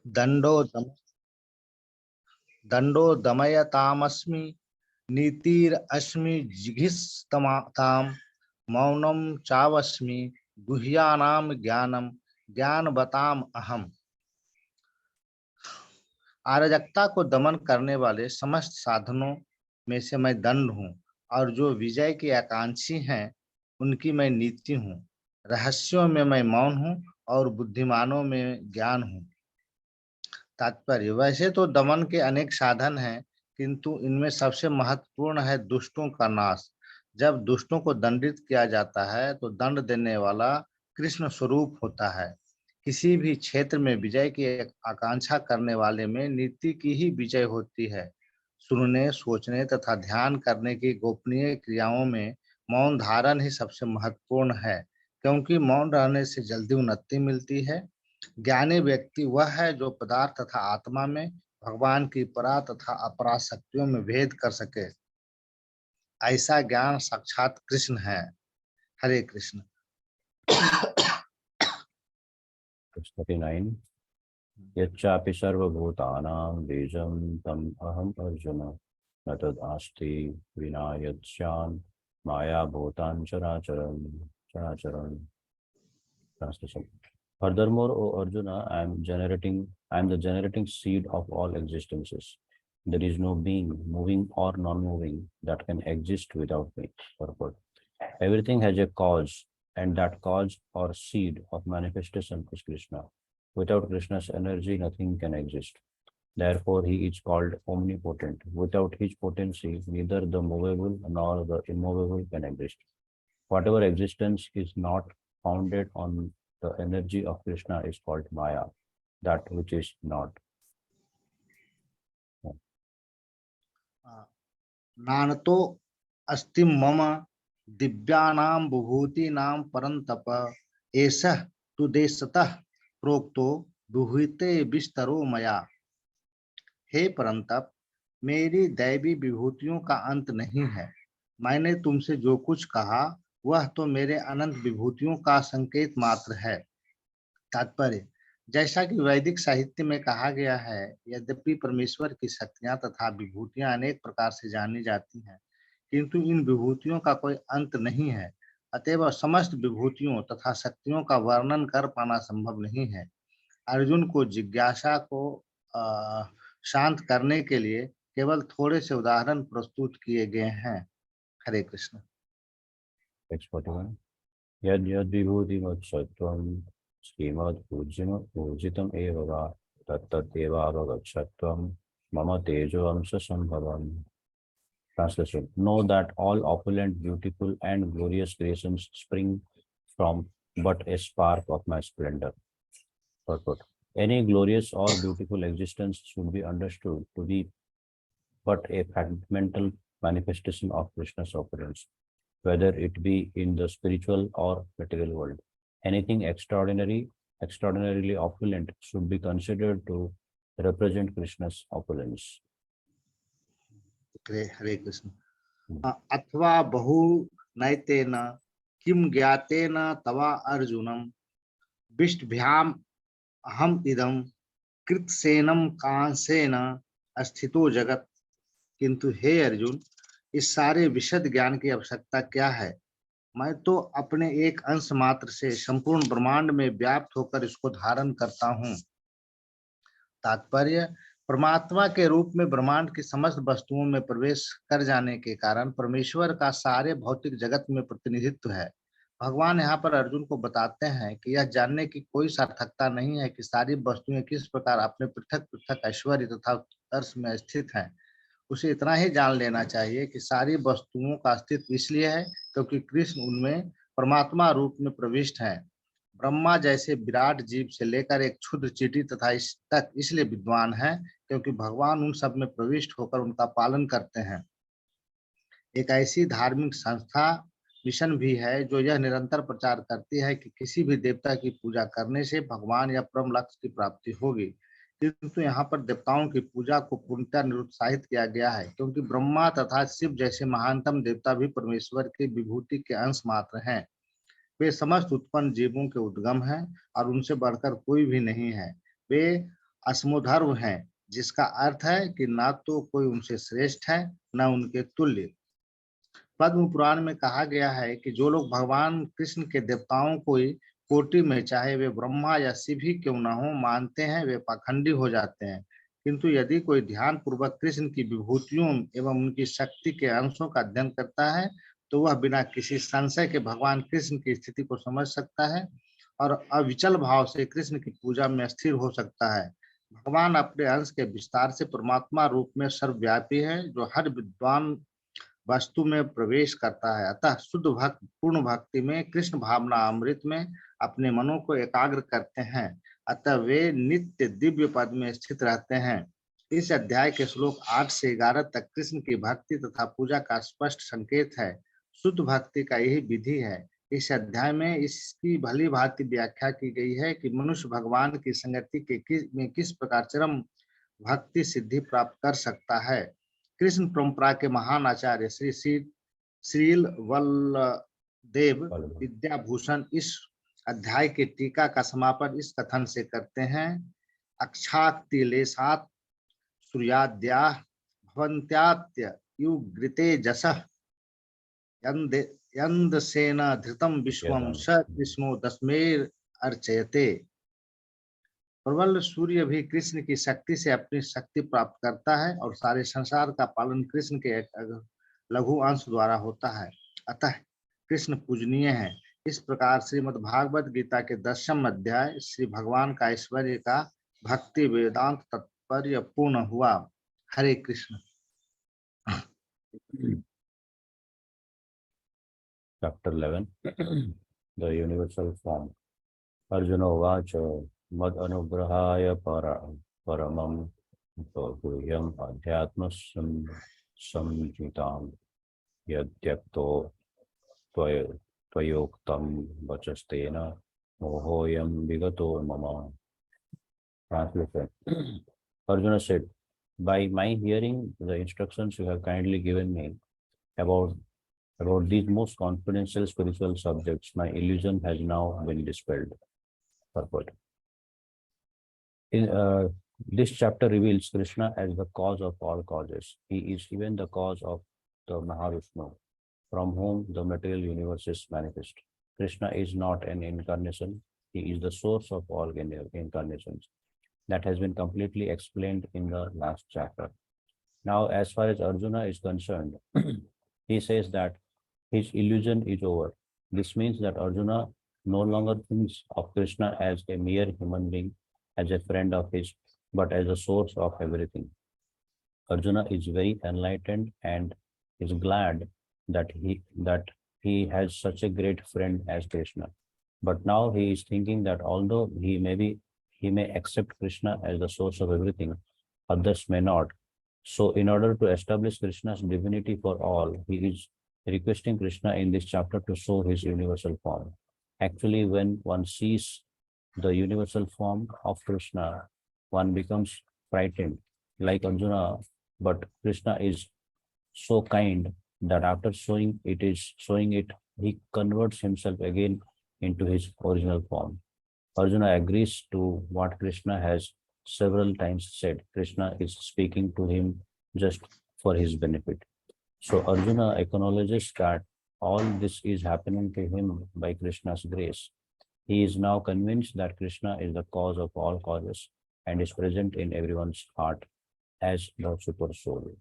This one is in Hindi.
दंडो दंडो दमयतामस्मि नीतिरश्मि जिघिस्तमाताम मौनम चावस्मि गुह्यानाम ज्ञानम ज्ञानवताम अहम। अराजकता को दमन करने वाले समस्त साधनों में से मैं दंड हूँ, और जो विजय के आकांक्षी हैं उनकी मैं नीति हूँ। रहस्यों में मैं मौन हूँ और बुद्धिमानों में ज्ञान हूँ। तात्पर्य, वैसे तो दमन के अनेक साधन हैं, किंतु इनमें सबसे महत्वपूर्ण है दुष्टों का नाश। जब दुष्टों को दंडित किया जाता है तो दंड देने वाला कृष्ण स्वरूप होता है। किसी भी क्षेत्र में विजय की आकांक्षा करने वाले में नीति की ही विजय होती है। सुनने, सोचने तथा ध्यान करने की गोपनीय क्रियाओं में मौन धारण ही सबसे महत्वपूर्ण है, क्योंकि मौन रहने से जल्दी उन्नति मिलती है। ज्ञानी व्यक्ति वह है जो पदार्थ तथा आत्मा में भगवान की परा तथा अपरा शक्तियों में भेद कर सके। ऐसा ज्ञान साक्षात कृष्ण है। हरे कृष्ण। 39 यच्चापि सर्वभूतानां बीजं तम अहम अर्जुन न तदास्ति विना यत्स्यान् माया भूतां चराचरं। Translation. Furthermore, O Arjuna, I am the generating seed of all existences. There is no being, moving or non-moving, that can exist without me. Purport. Everything has a cause, and that cause or seed of manifestation is Krishna. Without Krishna's energy, nothing can exist. Therefore, he is called omnipotent. Without his potency, neither the movable nor the immovable can exist. Whatever existence is not founded on the energy of Krishna is called Maya, that which is not. नानतो अस्ति मम दिव्यानां विभूतीनां परन्तप एषः तु देशतः प्रोक्तो विभूते विस्तरो मया। हे परंतप, मेरी दैवी विभूतियों का अंत नहीं है। मैंने तुमसे जो कुछ कहा वह तो मेरे अनंत विभूतियों का संकेत मात्र है। तात्पर्य, जैसा कि वैदिक साहित्य में कहा गया है, यद्यपि परमेश्वर की शक्तियां तथा विभूतियां अनेक प्रकार से जानी जाती हैं, किंतु इन विभूतियों का कोई अंत नहीं है। अतएव समस्त विभूतियों तथा शक्तियों का वर्णन कर पाना संभव नहीं है। अर्जुन को जिज्ञासा को शांत करने के लिए केवल थोड़े से उदाहरण प्रस्तुत किए गए हैं। हरे Krishna. 41. Yad yad vibhuti vatsattvam srimad pujitam eva va tattat eva avagatshattvam mama tejo amsa sambhavam. Translation. Know that all opulent, beautiful and glorious creations spring from but a spark of my splendor. Purport. Any glorious or beautiful existence should be understood to be but a fragmental manifestation of Krishna's opulence, whether it be in the spiritual or material world. Anything extraordinarily opulent should be considered to represent Krishna's opulence. हरे कृष्ण। अथवा बहु नैतेन किम ज्ञातेन तवा अर्जुनम विष्टभ्याम अहम इदम कृतसेनम कांसेन स्थितो जगत। किंतु हे अर्जुन, इस सारे विशद ज्ञान की आवश्यकता क्या है? मैं तो अपने एक अंश मात्र से संपूर्ण ब्रह्मांड में व्याप्त होकर इसको धारण करता हूँ। तात्पर्य, परमात्मा के रूप में ब्रह्मांड की समस्त वस्तुओं में प्रवेश कर जाने के कारण परमेश्वर का सारे भौतिक जगत में प्रतिनिधित्व है। भगवान यहाँ पर अर्जुन को बताते हैं कि यह जानने की कोई सार्थकता नहीं है कि सारी वस्तुएं किस प्रकार अपने पृथक पृथक ऐश्वर्य तथा उत्कर्ष में स्थित हैं। उसे इतना ही जान लेना चाहिए कि सारी वस्तुओं का अस्तित्व इसलिए है क्योंकि कृष्ण उनमें परमात्मा रूप में प्रविष्ट हैं। ब्रह्मा जैसे विराट जीव से लेकर एक क्षुद्र चींटी तथा इस तक इसलिए विद्वान है क्योंकि भगवान उन सब में प्रविष्ट होकर उनका पालन करते हैं। एक ऐसी धार्मिक संस्था मिशन भी है जो यह निरंतर प्रचार करती है कि किसी भी देवता की पूजा करने से भगवान या परम लक्ष्य की प्राप्ति होगी, किंतु यहाँ पर देवताओं की पूजा को पूर्णतः निरुत्साहित किया गया है, क्योंकि ब्रह्मा तथा शिव जैसे महानतम देवता भी परमेश्वर की विभूति के अंश मात्र हैं। वे समस्त उत्पन्न जीवों के उद्गम हैं और उनसे बढ़कर कोई भी नहीं है। वे असमोधर्व हैं, जिसका अर्थ है कि ना तो कोई उनसे श्रेष्ठ है न उनके तुल्य। पद्म पुराण में कहा गया है कि जो लोग भगवान कृष्ण के देवताओं को कोटि में, चाहे वे ब्रह्मा या शिव ही क्यों न हो, मानते हैं, वे पाखंडी हो जाते हैं। किंतु यदि कोई ध्यान पूर्वक कृष्ण की विभूतियों एवं उनकी शक्ति के अंशों का अध्ययन करता है तो वह बिना किसी संशय के भगवान कृष्ण की स्थिति को समझ सकता है और अविचल भाव से कृष्ण की पूजा में स्थिर हो सकता है। भगवान अपने अंश के विस्तार से परमात्मा रूप में सर्वव्यापी है, जो हर विद्वान वस्तु में प्रवेश करता है। अतः शुद्ध भक्त पूर्ण भक्ति में कृष्ण भावना अमृत में अपने मनों को एकाग्र करते हैं, अतः वे नित्य दिव्य पद में स्थित रहते हैं। इस अध्याय के श्लोक 8 से 11 तक कृष्ण की भक्ति तथा पूजा का स्पष्ट संकेत है। शुद्ध भक्ति का यही विधि है। इस अध्याय में इसकी भली भांति व्याख्या की गई है कि मनुष्य भगवान की संगति में किस प्रकार चरम भक्ति सिद्धि प्राप्त कर सकता है। कृष्ण परंपरा के महान आचार्य श्री श्रील वल्लदेव विद्याभूषण इस अध्याय के टीका का समापन इस कथन से करते हैं: अक्षाक्तिलेशात् सूर्याद्याः भवन्त्यात्य युगृते जसः यन्दसेन धृतं विश्वं स कृष्णो दस्मेर अर्चयते। प्रबल सूर्य भी कृष्ण की शक्ति से अपनी शक्ति प्राप्त करता है और सारे संसार का पालन कृष्ण के एक लघु अंश द्वारा होता है। अतः कृष्ण पूजनीय है। इस प्रकार श्रीमद् भागवत गीता के 10वें अध्याय श्री भगवान का ऐश्वर्य का भक्ति वेदांत तात्पर्य पूर्ण हुआ। हरे Krishna. Chapter 11 The Universal Form. Arjuna Vacha Mad Anugrahaya Paramam Guhyam Adhyatma Samjitam Yadyakto Tvayoktam Vachastena Mohoyam Vigato Mama. Translation. Arjuna said, by my hearing the instructions you have kindly given me about these most confidential spiritual subjects, my illusion has now been dispelled. Purport. This chapter reveals Krishna as the cause of all causes. He is even the cause of the Mahavishnu, from whom the material universe is manifest. Krishna is not an incarnation. He is the source of all incarnations. That has been completely explained in the last chapter. Now, as far as Arjuna is concerned, he says that his illusion is over. This means that Arjuna no longer thinks of Krishna as a mere human being, as a friend of his, but as a source of everything. Arjuna is very enlightened and is glad that he has such a great friend as Krishna. But now he is thinking that although he may accept Krishna as the source of everything, others may not. So in order to establish Krishna's divinity for all, he is requesting Krishna in this chapter to show his universal form. Actually, when one sees the universal form of Krishna, one becomes frightened, like Arjuna, but Krishna is so kind that after showing it, he converts himself again into his original form. Arjuna agrees to what Krishna has several times said. Krishna is speaking to him just for his benefit. So Arjuna acknowledges that all this is happening to him by Krishna's grace. He is now convinced that Krishna is the cause of all causes and is present in everyone's heart as the super soul.